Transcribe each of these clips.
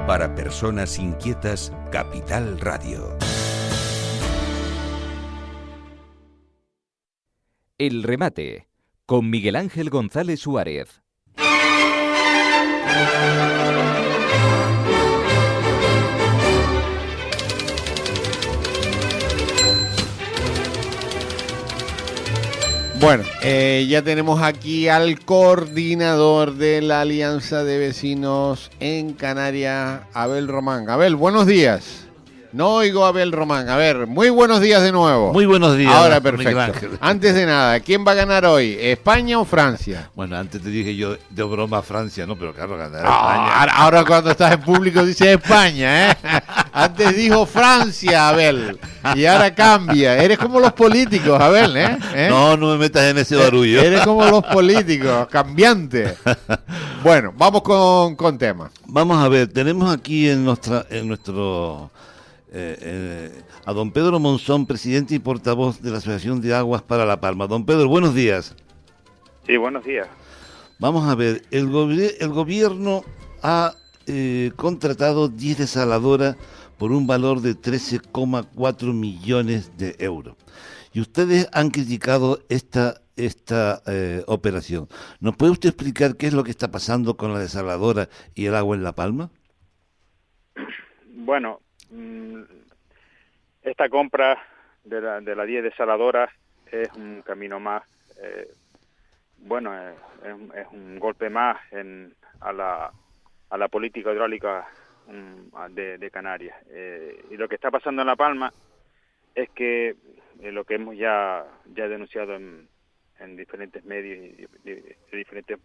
Para personas inquietas, Capital Radio. El remate, con Miguel Ángel González Suárez. Bueno, ya tenemos aquí al coordinador de la Alianza de Vecinos en Canarias, Abel Román. Abel, buenos días. No oigo a Abel Román. A ver, muy buenos días de nuevo. Muy buenos días. Ahora perfecto. Antes de nada, ¿quién va a ganar hoy? ¿España o Francia? Bueno, antes te dije yo de broma Francia, no, pero claro, ganará España. Ahora cuando estás en público dice España, ¿eh? Antes dijo Francia, Abel. Y ahora cambia. Eres como los políticos, Abel, ¿eh? No me metas en ese barullo. Eres como los políticos, cambiante. Bueno, vamos con temas. Vamos a ver, tenemos aquí en nuestro a don Pedro Monzón, presidente y portavoz de la Asociación de Aguas para La Palma. Don Pedro, buenos días. Sí, buenos días. Vamos a ver, el gobierno ha contratado 10 desaladoras por un valor de 13,4 millones de euros. Y ustedes han criticado esta operación. ¿Nos puede usted explicar qué es lo que está pasando con la desaladora y el agua en La Palma? Bueno, esta compra de la 10 desaladoras es un camino más, es un golpe más a la política hidráulica de Canarias. Y lo que está pasando en La Palma es que lo que hemos ya denunciado en diferentes medios y de diferentes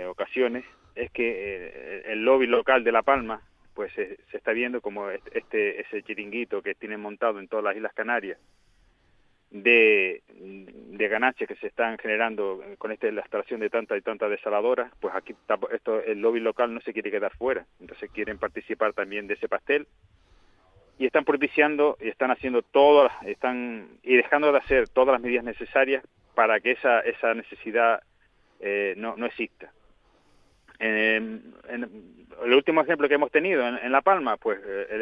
ocasiones es que el lobby local de La Palma pues se está viendo como ese chiringuito que tienen montado en todas las Islas Canarias de ganancias que se están generando con la instalación de tantas y tantas desaladoras. Pues aquí el lobby local no se quiere quedar fuera, entonces quieren participar también de ese pastel y están propiciando y están haciendo y dejando de hacer todas las medidas necesarias para que esa necesidad no exista. El último ejemplo que hemos tenido en La Palma, pues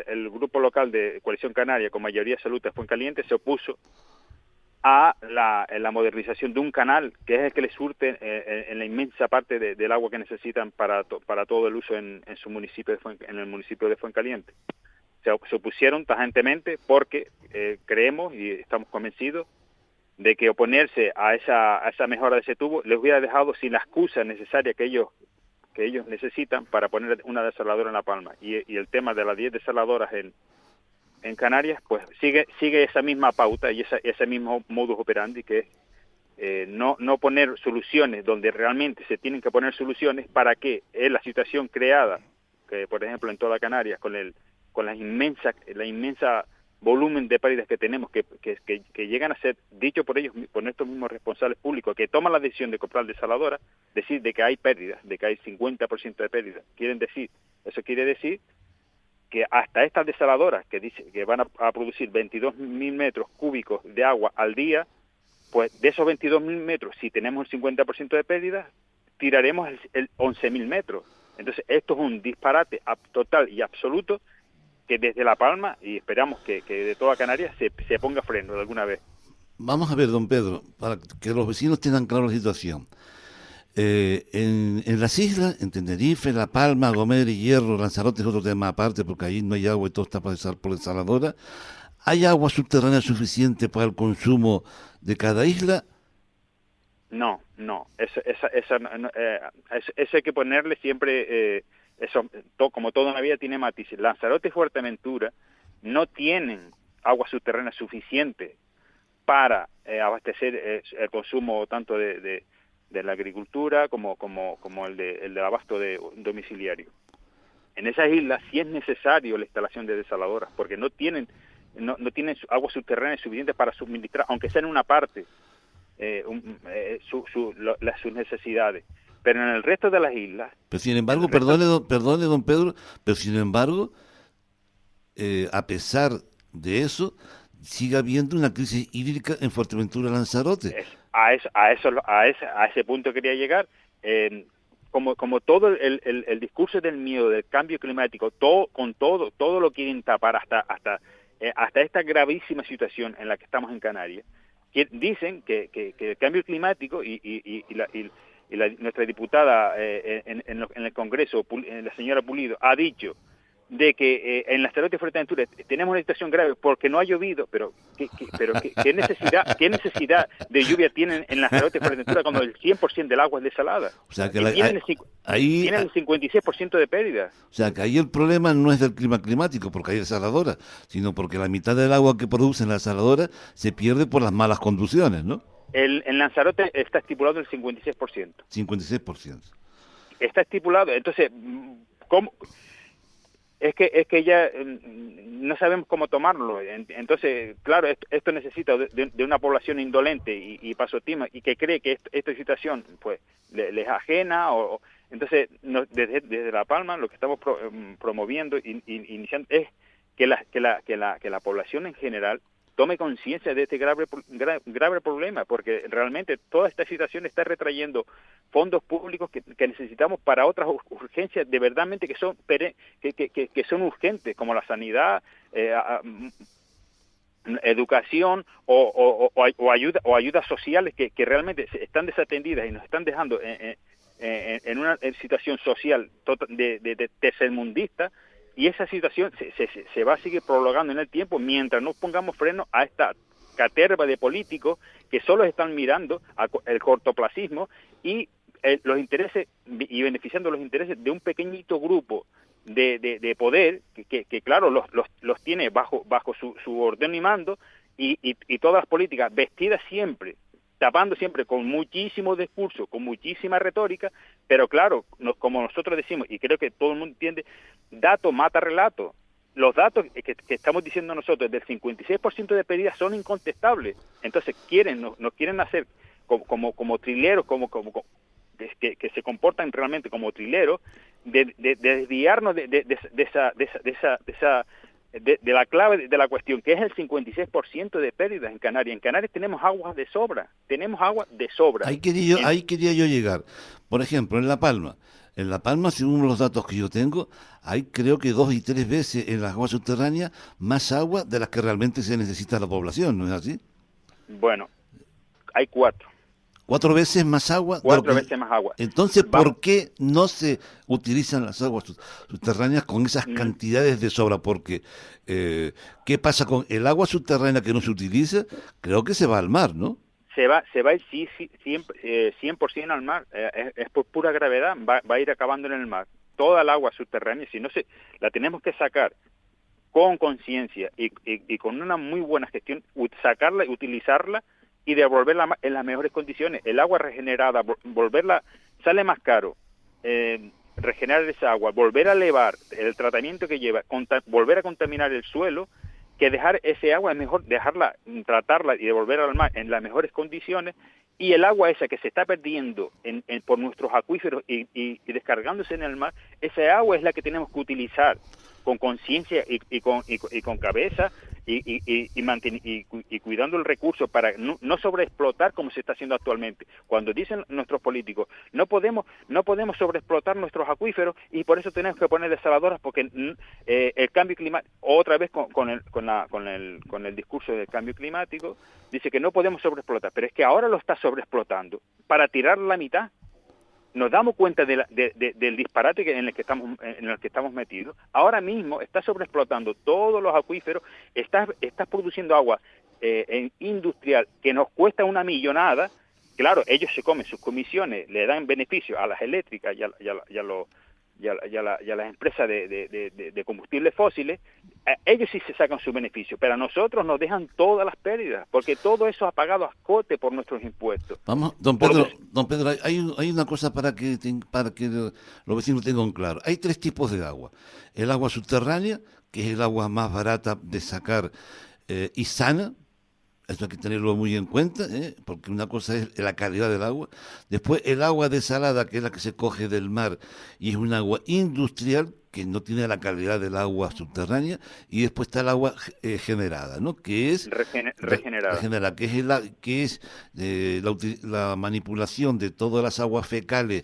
el grupo local de Coalición Canaria con mayoría absoluta de Fuencaliente se opuso a la modernización de un canal que es el que les surte en la inmensa parte del agua que necesitan para todo el uso en su municipio en el municipio de Fuencaliente. Se opusieron tajantemente porque creemos y estamos convencidos de que oponerse a esa mejora de ese tubo les hubiera dejado sin la excusa necesaria que ellos necesitan para poner una desaladora en La Palma. Y el tema de las 10 desaladoras en Canarias, pues sigue esa misma pauta y ese mismo modus operandi, que es no poner soluciones donde realmente se tienen que poner soluciones para que la situación creada, que por ejemplo en toda Canarias, con la inmensa volumen de pérdidas que tenemos, que llegan a ser, dicho por ellos, por estos mismos responsables públicos, que toman la decisión de comprar desaladoras, decir de que hay pérdidas, de que hay 50% de pérdidas. Eso quiere decir que hasta estas desaladoras, que dicen que van a producir 22.000 metros cúbicos de agua al día, pues de esos 22.000 metros, si tenemos el 50% de pérdidas, tiraremos el 11.000 metros. Entonces, esto es un disparate total y absoluto, que desde La Palma, y esperamos que de toda Canarias, se ponga freno de alguna vez. Vamos a ver, don Pedro, para que los vecinos tengan claro la situación. En las islas, en Tenerife, La Palma, Gomera y Hierro, Lanzarote es otro tema aparte, porque allí no hay agua y todo está por desaladora. ¿Hay agua subterránea suficiente para el consumo de cada isla? No. Eso hay que ponerle siempre... como toda una vida tiene matices. Lanzarote y Fuerteventura no tienen agua subterránea suficiente para abastecer el consumo tanto de la agricultura como el del abasto domiciliario. En esas islas sí es necesario la instalación de desaladoras, porque no tienen agua subterránea suficiente para suministrar, aunque sea en una parte, sus necesidades. Pero en el resto de las islas... Pero sin embargo, perdone don Pedro, pero sin embargo, a pesar de eso, sigue habiendo una crisis hídrica en Fuerteventura, Lanzarote. A ese punto quería llegar. como todo el discurso del miedo, del cambio climático, todo lo quieren tapar hasta esta gravísima situación en la que estamos en Canarias, que dicen que el cambio climático nuestra diputada en el Congreso, la señora Pulido, ha dicho de que en Lanzarote y Fuerteventura tenemos una situación grave porque no ha llovido, pero ¿qué necesidad de lluvia tienen en Lanzarote y Fuerteventura cuando el 100% del agua es desalada? O sea que tienen el 56% de pérdida. O sea que ahí el problema no es del clima climático, porque hay desaladoras, sino porque la mitad del agua que producen las desaladoras se pierde por las malas conducciones, ¿no? En Lanzarote está estipulado el 56%. 56%. Está estipulado, entonces, ¿cómo? Es que ya no sabemos cómo tomarlo. Entonces, claro, esto necesita de una población indolente y pasotismo y que cree que esta situación pues les ajena. Entonces, desde La Palma lo que estamos promoviendo iniciando es que la población en general tome conciencia de este grave problema, porque realmente toda esta situación está retrayendo fondos públicos que necesitamos para otras urgencias de verdadmente que son urgentes, como la sanidad, educación o ayudas sociales que realmente están desatendidas y nos están dejando en una situación social de tercermundista. Y esa situación se va a seguir prolongando en el tiempo mientras no pongamos freno a esta caterva de políticos que solo están mirando el cortoplacismo y los intereses y beneficiando los intereses de un pequeñito grupo de poder que claro los tiene bajo su orden y mando y todas las políticas vestidas siempre, tapando siempre con muchísimo discurso, con muchísima retórica, pero claro, como nosotros decimos, y creo que todo el mundo entiende, dato mata relato. Los datos que estamos diciendo nosotros del 56% de pérdidas son incontestables. Entonces nos quieren hacer como trileros, que se comportan realmente como trileros, de desviarnos de la clave de la cuestión, que es el 56% de pérdidas en Canarias. En Canarias tenemos agua de sobra. Ahí quería yo llegar. Por ejemplo, en La Palma, según los datos que yo tengo, hay creo que 2 y 3 veces en las aguas subterráneas más agua de las que realmente se necesita la población, ¿no es así? Bueno, hay 4. 4 veces más agua. 4 veces más agua. Entonces, ¿por qué no se utilizan las aguas subterráneas con esas cantidades de sobra? Porque, ¿qué pasa con el agua subterránea que no se utiliza? Creo que se va al mar, ¿no? Se va el 100% al mar. Es por pura gravedad, va a ir acabando en el mar. Toda el agua subterránea, si no la tenemos que sacar con conciencia y con una muy buena gestión, sacarla y utilizarla y devolverla en las mejores condiciones. El agua regenerada, volverla, sale más caro, regenerar esa agua, volver a elevar el tratamiento que lleva, volver a contaminar el suelo, que dejar ese agua es mejor tratarla y devolverla al mar en las mejores condiciones, y el agua esa que se está perdiendo por nuestros acuíferos y descargándose en el mar, esa agua es la que tenemos que utilizar con conciencia y con cabeza y cuidando el recurso para no sobreexplotar como se está haciendo actualmente. Cuando dicen nuestros políticos, no podemos sobreexplotar nuestros acuíferos y por eso tenemos que poner desaladoras porque el cambio climático, otra vez con el discurso del cambio climático, dice que no podemos sobreexplotar, pero es que ahora lo está sobreexplotando para tirar la mitad. Nos damos cuenta del disparate en el que estamos metidos. Ahora mismo está sobreexplotando todos los acuíferos, está produciendo agua industrial que nos cuesta una millonada. Claro, ellos se comen sus comisiones, le dan beneficio a las eléctricas y a las empresas de combustibles fósiles. Ellos sí se sacan su beneficio, pero a nosotros nos dejan todas las pérdidas, porque todo eso ha pagado a escote por nuestros impuestos. Vamos, don Pedro, hay una cosa para que los vecinos tengan claro. Hay 3 tipos de agua. El agua subterránea, que es el agua más barata de sacar y sana. Esto hay que tenerlo muy en cuenta, porque una cosa es la calidad del agua. Después el agua desalada, que es la que se coge del mar, y es un agua industrial que no tiene la calidad del agua subterránea. Y después está el agua generada, ¿no? Que es regenerada, que es la manipulación de todas las aguas fecales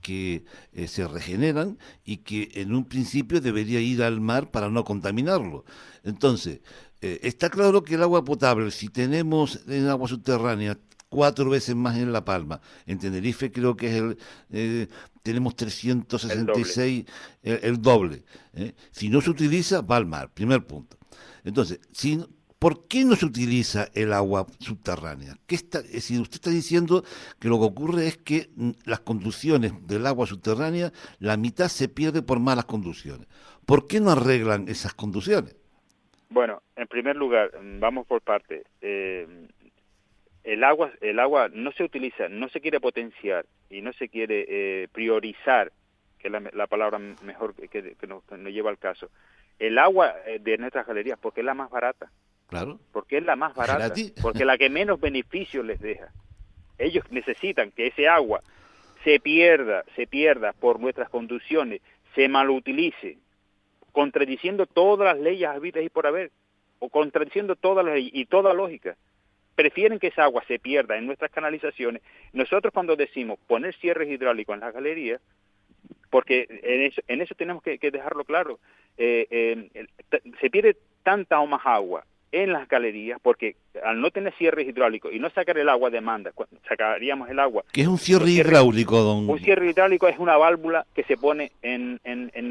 que se regeneran y que en un principio debería ir al mar para no contaminarlo. Entonces, está claro que el agua potable, si tenemos en agua subterránea 4 veces más en La Palma, en Tenerife creo que es tenemos 366, el doble. Si no se utiliza, va al mar, primer punto. Entonces, ¿por qué no se utiliza el agua subterránea? Es decir, usted está diciendo que lo que ocurre es que las conducciones del agua subterránea, la mitad se pierde por malas conducciones. ¿Por qué no arreglan esas conducciones? Bueno, en primer lugar, vamos por parte. El agua no se utiliza, no se quiere potenciar y no se quiere priorizar, que es la palabra mejor que nos lleva al caso. El agua de nuestras galerías, porque es la más barata. Claro. Porque es la más barata. Gratis. Porque la que menos beneficios les deja. Ellos necesitan que ese agua se pierda por nuestras conducciones, se malutilice, contradiciendo todas las leyes habidas y por haber, o contradiciendo todas las leyes y toda lógica. Prefieren que esa agua se pierda en nuestras canalizaciones. Nosotros cuando decimos poner cierres hidráulicos en las galerías, porque en eso tenemos que dejarlo claro, se pierde tanta o más agua en las galerías, porque al no tener cierres hidráulicos y no sacar el agua a demanda, sacaríamos el agua. ¿Qué es un cierre hidráulico, don? Un cierre hidráulico es una válvula que se pone en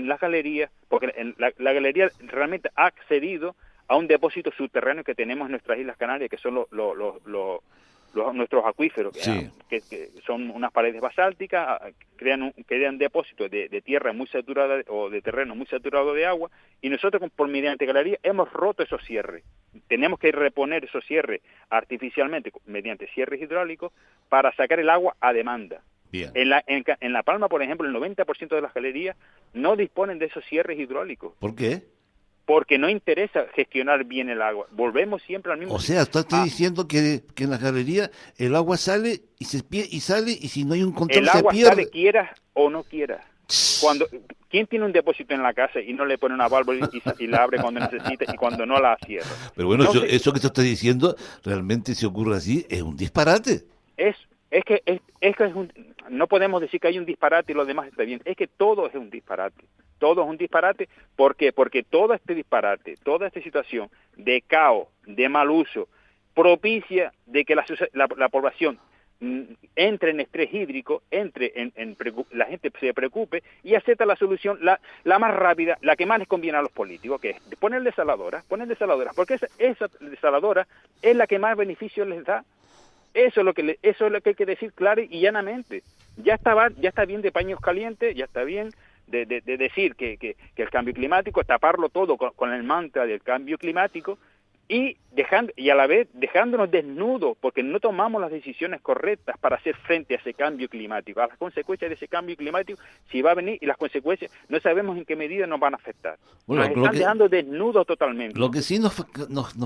las galerías, porque la galería realmente ha accedido a un depósito subterráneo que tenemos en nuestras Islas Canarias, que son nuestros acuíferos, Sí. que son unas paredes basálticas, crean depósitos de tierra muy saturada o de terreno muy saturado de agua, y nosotros por mediante galería hemos roto esos cierres. Tenemos que reponer esos cierres artificialmente mediante cierres hidráulicos para sacar el agua a demanda. Bien. En La Palma, por ejemplo, el 90% de las galerías no disponen de esos cierres hidráulicos. ¿Por qué? Porque no interesa gestionar bien el agua. Volvemos siempre al mismo. O sea, está diciendo que en las galerías el agua sale y sale y si no hay un control el se agua pierde. sale quieras o no quieras. ¿Quién tiene un depósito en la casa y no le pone una válvula y la abre cuando necesita y cuando no la cierra? Pero bueno, Entonces, eso que usted está diciendo, realmente si ocurre así, es un disparate. No podemos decir que hay un disparate y lo demás está bien. Es que todo es un disparate. Todo es un disparate. ¿Por qué? Porque todo este disparate, toda esta situación de caos, de mal uso, propicia de que la población entre en estrés hídrico, la gente se preocupe y acepta la solución, la más rápida, la que más les conviene a los políticos, que es poner desaladoras, porque esa desaladora es la que más beneficios les da. Eso es lo que hay que decir claro y llanamente. Ya está bien de paños calientes, ya está bien de decir que el cambio climático, taparlo todo con el mantra del cambio climático y a la vez dejándonos desnudos porque no tomamos las decisiones correctas para hacer frente a ese cambio climático, a las consecuencias de ese cambio climático, si va a venir, y las consecuencias no sabemos en qué medida nos van a afectar. Bueno, nos están dejando desnudos totalmente. Lo que sí nos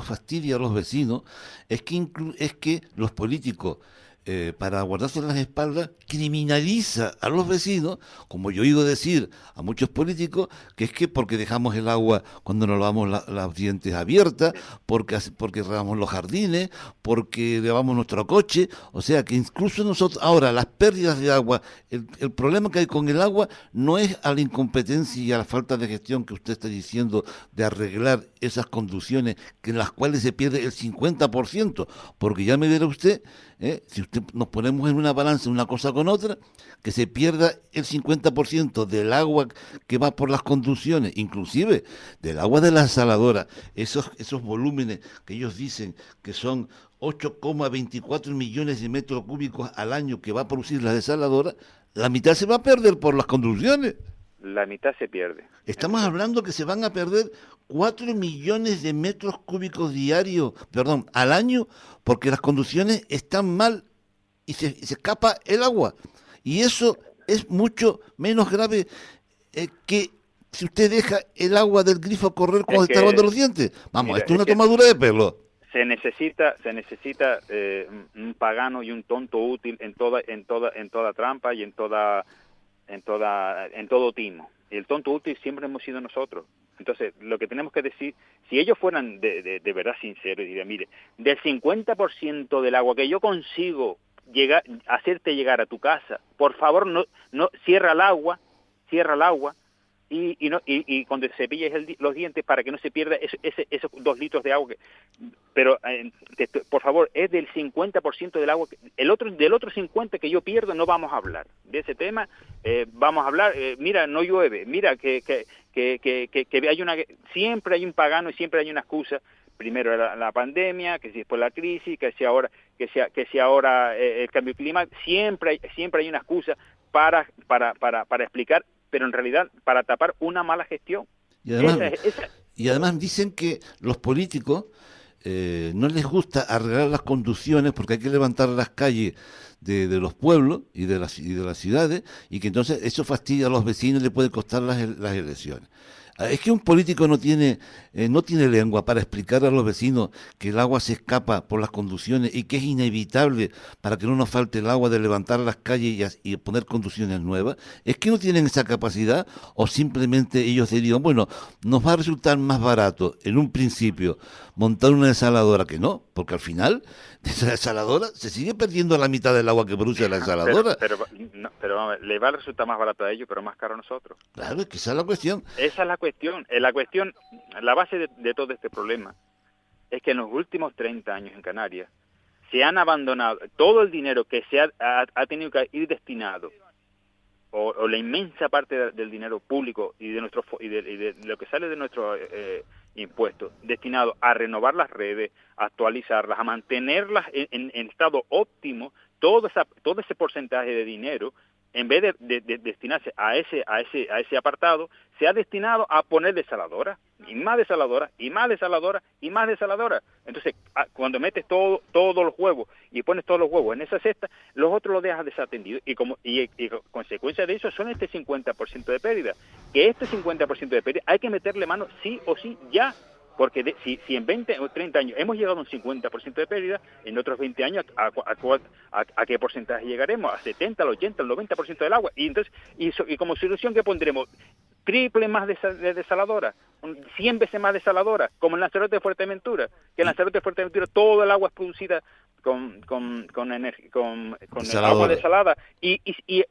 fastidia a los vecinos es que los políticos, para guardarse las espaldas, criminaliza a los vecinos, como yo he oído decir a muchos políticos, que es que porque dejamos el agua cuando nos lavamos las dientes abiertas, porque regamos los jardines, porque lavamos nuestro coche, o sea que incluso nosotros, ahora las pérdidas de agua, el problema que hay con el agua no es a la incompetencia y a la falta de gestión que usted está diciendo de arreglar esas conducciones en las cuales se pierde el 50%, porque ya me dirá usted, si usted nos ponemos en una balanza una cosa con otra, que se pierda el 50% del agua que va por las conducciones, inclusive del agua de la desaladora, esos volúmenes que ellos dicen que son 8,24 millones de metros cúbicos al año que va a producir la desaladora, la mitad se va a perder por las conducciones. La mitad se pierde. Estamos hablando que se van a perder 4 millones de metros cúbicos al año, porque las conducciones están mal y se escapa el agua. Y eso es mucho menos grave que si usted deja el agua del grifo correr cuando está lavando los dientes. Vamos, Mira, esto es una tomadura de pelo. Se necesita un pagano y un tonto útil en toda trampa y en todo timo. Y el tonto útil siempre hemos sido nosotros. Entonces, lo que tenemos que decir, si ellos fueran de verdad sinceros y dirían, mire, del 50% del agua que yo consigo hacerte llegar a tu casa. Por favor, no cierra el agua y cuando te cepilles los dientes para que no se pierda esos 2 litros de agua. Pero, por favor, es del 50% del agua. Del otro 50% que yo pierdo no vamos a hablar. De ese tema vamos a hablar, mira, no llueve, mira que siempre hay un pagano y siempre hay una excusa. Primero era la pandemia, que si después la crisis, que si ahora el cambio climático. Siempre hay una excusa para explicar, pero en realidad para tapar una mala gestión. Y además dicen que los políticos no les gusta arreglar las conducciones porque hay que levantar las calles de los pueblos y de las ciudades, y que entonces eso fastidia a los vecinos y le puede costar las elecciones. Es que un político no tiene lengua para explicar a los vecinos que el agua se escapa por las conducciones y que es inevitable para que no nos falte el agua de levantar las calles y poner conducciones nuevas. Es que no tienen esa capacidad, o simplemente ellos dirían, bueno, nos va a resultar más barato en un principio montar una desaladora, que no, porque al final de esa desaladora se sigue perdiendo la mitad del agua que produce la desaladora. Pero vamos a ver, le va a resultar más barato a ellos, pero más caro a nosotros. Claro, es que esa es la cuestión. Esa es la cuestión. La base de todo este problema es que en los últimos 30 años en Canarias se han abandonado todo el dinero que se ha tenido que ir destinado, o la inmensa parte del dinero público y de lo que sale de nuestros impuestos, destinado a renovar las redes, a actualizarlas, a mantenerlas en estado óptimo. Todo ese porcentaje de dinero, en vez de destinarse a ese apartado, se ha destinado a poner desaladoras, y más desaladoras, y más desaladoras, y más desaladoras. Entonces, cuando metes todos los huevos y pones todos los huevos en esa cesta, los otros los dejas desatendidos, y consecuencia de eso son este 50% de pérdida. Que este 50% de pérdida hay que meterle mano sí o sí ya. Porque si en 20 o 30 años hemos llegado a un 50% de pérdida, en otros 20 años, ¿a qué porcentaje llegaremos? ¿A 70, al 80, al 90% del agua? Y entonces, y como solución, ¿qué pondremos? Triple más de desaladora, 100 veces más desaladora, como en Lanzarote de Fuerteventura, que en Lanzarote de Fuerteventura todo el agua es producida con agua desalada, y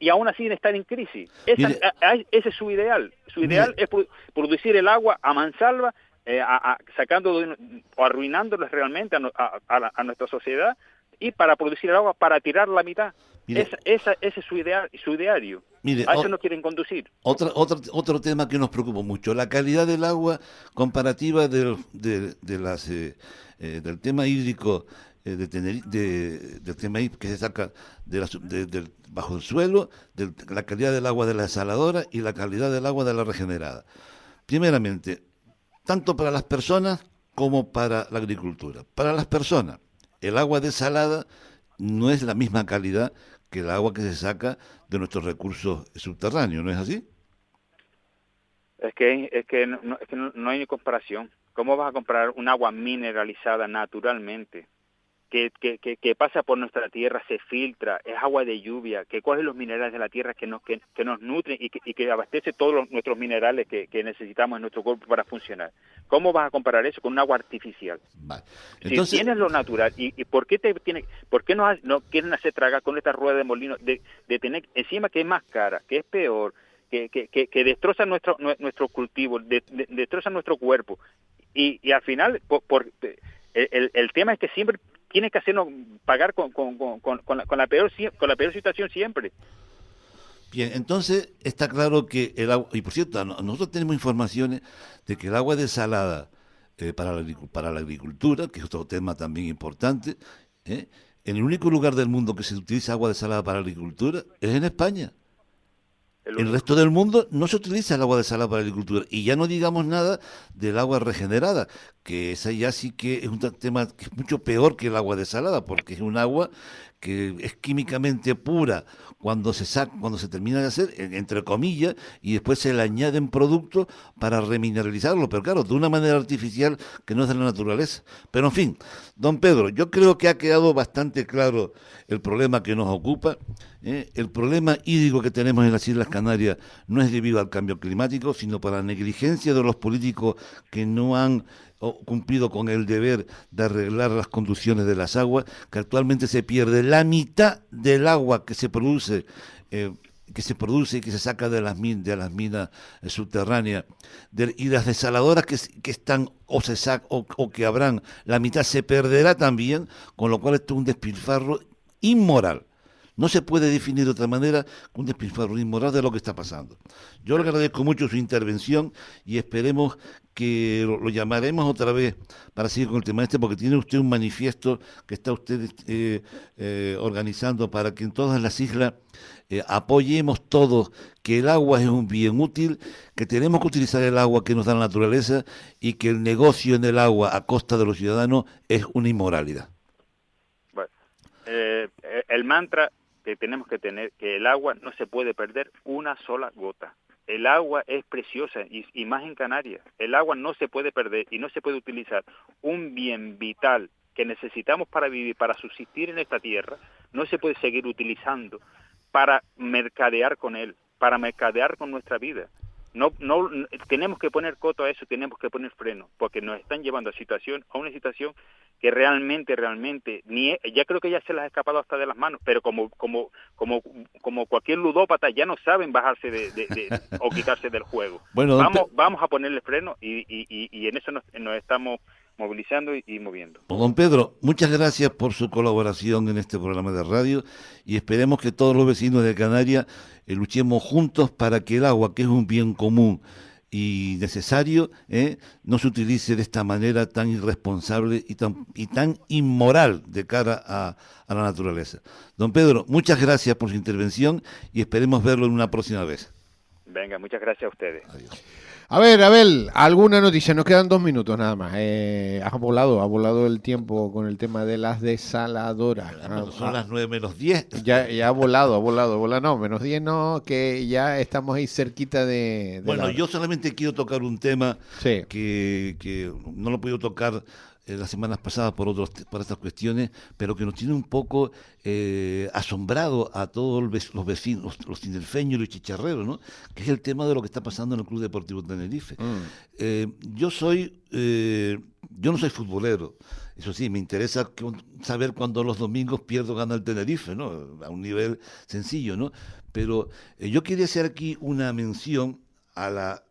aún así estar en crisis. Ese es su ideal. Su ideal es producir el agua a mansalva, sacando o arruinándoles realmente a nuestra sociedad, y para producir el agua para tirar la mitad. Ese es su ideario. Mire, a eso no quieren conducir. Otro tema que nos preocupa mucho, la calidad del agua comparativa del tema hídrico del tema que se saca bajo el suelo, la calidad del agua de la desaladora y la calidad del agua de la regenerada. Primeramente, tanto para las personas como para la agricultura. Para las personas, el agua desalada no es la misma calidad que el agua que se saca de nuestros recursos subterráneos, ¿no es así? Es que no hay ni comparación. ¿Cómo vas a comparar un agua mineralizada naturalmente, que pasa por nuestra tierra, se filtra, es agua de lluvia, que coge los minerales de la tierra que nos nutren y que abastece todos nuestros minerales que necesitamos en nuestro cuerpo para funcionar? ¿Cómo vas a comparar eso con un agua artificial? Vale. Entonces, si tienes lo natural, ¿y por qué no quieren hacer tragar con esta rueda de molino de tener encima, que es más cara, que es peor, que destroza nuestro cultivo, destroza nuestro cuerpo, y al final el tema es que siempre tienes que hacernos pagar con la peor situación siempre. Bien, entonces está claro que el agua, y por cierto, nosotros tenemos informaciones de que el agua desalada para la agricultura, que es otro tema también importante, en el único lugar del mundo que se utiliza agua desalada para la agricultura es en España. En el resto del mundo no se utiliza el agua desalada para la agricultura, y ya no digamos nada del agua regenerada, que esa ya sí que es un tema que es mucho peor que el agua desalada, porque es un agua que es químicamente pura cuando se termina de hacer, entre comillas, y después se le añaden productos para remineralizarlo, pero claro, de una manera artificial que no es de la naturaleza. Pero en fin, don Pedro, yo creo que ha quedado bastante claro el problema que nos ocupa. El problema hídrico que tenemos en las Islas Canarias no es debido al cambio climático, sino por la negligencia de los políticos que no han cumplido con el deber de arreglar las conducciones de las aguas, que actualmente se pierde la mitad del agua que se produce y que se saca de las minas subterráneas, y las desaladoras que están o que habrán, la mitad se perderá también, con lo cual esto es un despilfarro inmoral. No se puede definir de otra manera que un despilfarro inmoral de lo que está pasando. Yo le agradezco mucho su intervención y esperemos que lo llamaremos otra vez para seguir con el tema porque tiene usted un manifiesto que está usted organizando para que en todas las islas apoyemos todos que el agua es un bien útil, que tenemos que utilizar el agua que nos da la naturaleza y que el negocio en el agua a costa de los ciudadanos es una inmoralidad. Bueno, el mantra que tenemos que tener, que el agua no se puede perder una sola gota. El agua es preciosa y más en Canarias. El agua no se puede perder y no se puede utilizar. Un bien vital que necesitamos para vivir, para subsistir en esta tierra, no se puede seguir utilizando para mercadear con él, para mercadear con nuestra vida. No, tenemos que poner coto a eso, tenemos que poner freno, porque nos están llevando a una situación que realmente, ya creo que ya se les ha escapado hasta de las manos, pero como cualquier ludópata ya no saben bajarse o quitarse del juego. Bueno, vamos a ponerle freno y en eso nos estamos movilizando y moviendo. Don Pedro, muchas gracias por su colaboración en este programa de radio y esperemos que todos los vecinos de Canarias luchemos juntos para que el agua, que es un bien común y necesario, no se utilice de esta manera tan irresponsable y tan inmoral de cara a la naturaleza. Don Pedro, muchas gracias por su intervención y esperemos verlo en una próxima vez. Venga, muchas gracias a ustedes. Adiós. A ver, Abel, alguna noticia, nos quedan 2 minutos nada más. Ha volado el tiempo con el tema de las desaladoras. Son las 9:10. Ya ha volado, no, -10 no, que ya estamos ahí cerquita de bueno, yo solamente quiero tocar un tema sí. que no lo he podido tocar las semanas pasadas por estas cuestiones, pero que nos tiene un poco asombrado a todos los vecinos, los tinerfeños y los chicharreros, ¿no? Que es el tema de lo que está pasando en el Club Deportivo Tenerife. Yo no soy futbolero, eso sí, me interesa saber cuándo los domingos pierdo gana el Tenerife, ¿no? A un nivel sencillo, ¿no? Pero yo quería hacer aquí una mención a la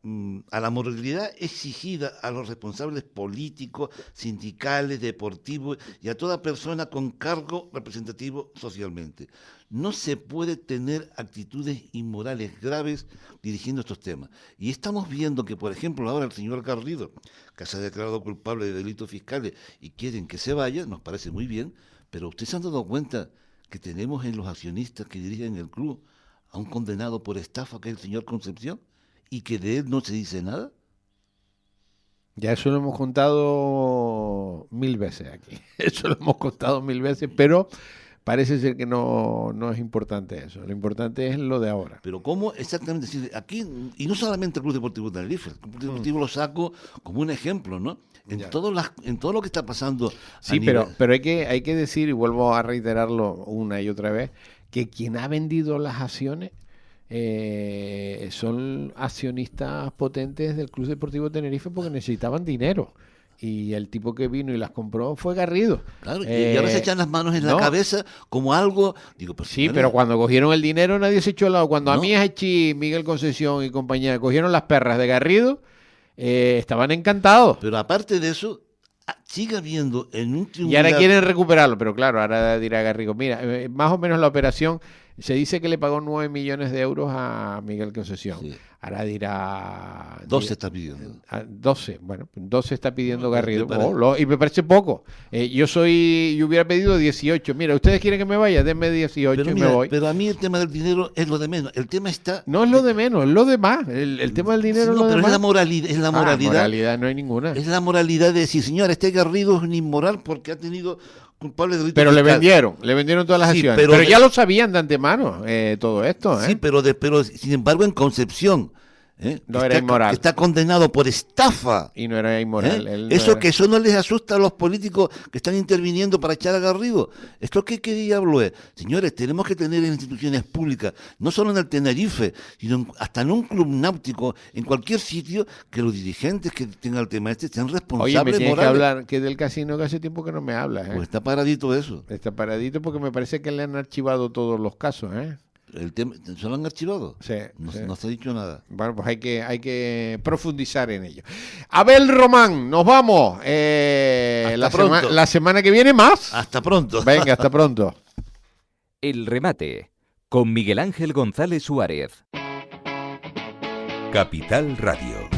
moralidad exigida a los responsables políticos, sindicales, deportivos y a toda persona con cargo representativo socialmente. No se puede tener actitudes inmorales graves dirigiendo estos temas. Y estamos viendo que, por ejemplo, ahora el señor Garrido, que se ha declarado culpable de delitos fiscales y quieren que se vaya, nos parece muy bien, pero ¿ustedes se han dado cuenta que tenemos en los accionistas que dirigen el club a un condenado por estafa, que es el señor Concepción? ¿Y que de él no se dice nada? Ya eso lo hemos contado 1000 veces aquí. Eso lo hemos contado 1000 veces, pero parece ser que no es importante eso. Lo importante es lo de ahora. Pero ¿cómo exactamente? Aquí, y no solamente el Club Deportivo Tenerife, el Club Deportivo lo saco como un ejemplo, ¿no? En todo lo que está pasando. Sí, pero hay que decir, y vuelvo a reiterarlo una y otra vez, que quien ha vendido las acciones son accionistas potentes del Club Deportivo Tenerife porque necesitaban dinero. Y el tipo que vino y las compró fue Garrido. Claro, y ahora se echan las manos en la cabeza como algo. Digo, pues, sí, pero cuando cogieron el dinero nadie se echó al lado. Cuando a mí Echi, Miguel Concepción y compañía cogieron las perras de Garrido, estaban encantados. Pero aparte de eso, sigue habiendo en un tribunal. Y ahora quieren recuperarlo, pero claro, ahora dirá Garrido, mira, más o menos la operación, se dice que le pagó 9 millones de euros a Miguel Concepción. Sí. Ahora dirá... 12 está pidiendo. 12, bueno, 12 está pidiendo Garrido. Y me parece poco. Yo hubiera pedido 18. Mira, ustedes quieren que me vaya, denme 18 pero y mira, me voy. Pero a mí el tema del dinero es lo de menos. El tema está... No es lo de menos, es lo de más. El tema del dinero es lo de pero más. Es la moralidad. Moralidad no hay ninguna. Es la moralidad de decir, señor, este Garrido es un inmoral porque ha tenido... culpable de delito pero fiscal. le vendieron todas las acciones. Pero ya lo sabían de antemano todo esto. Sí, pero sin embargo en Concepción No era inmoral. Que está condenado por estafa. Y no era inmoral. Él no Eso era- que eso no les asusta a los políticos que están interviniendo para echar a Garrido. ¿Esto qué diablo es? Señores, tenemos que tener instituciones públicas, no solo en el Tenerife, sino hasta en un club náutico, en cualquier sitio, que los dirigentes que tengan el tema sean Oye, responsables me tienes que morales. hablar que del casino, que hace tiempo que no me hablas. Pues está paradito eso. Está paradito porque me parece que le han archivado todos los casos, ¿eh? El tema, ¿se lo han archivado? Sí, No, sí. no se ha dicho nada. Bueno, pues hay que profundizar en ello. Abel Román, nos vamos. Hasta pronto. La semana que viene más. Hasta pronto. Venga, hasta pronto. El remate con Miguel Ángel González Suárez. Capital Radio.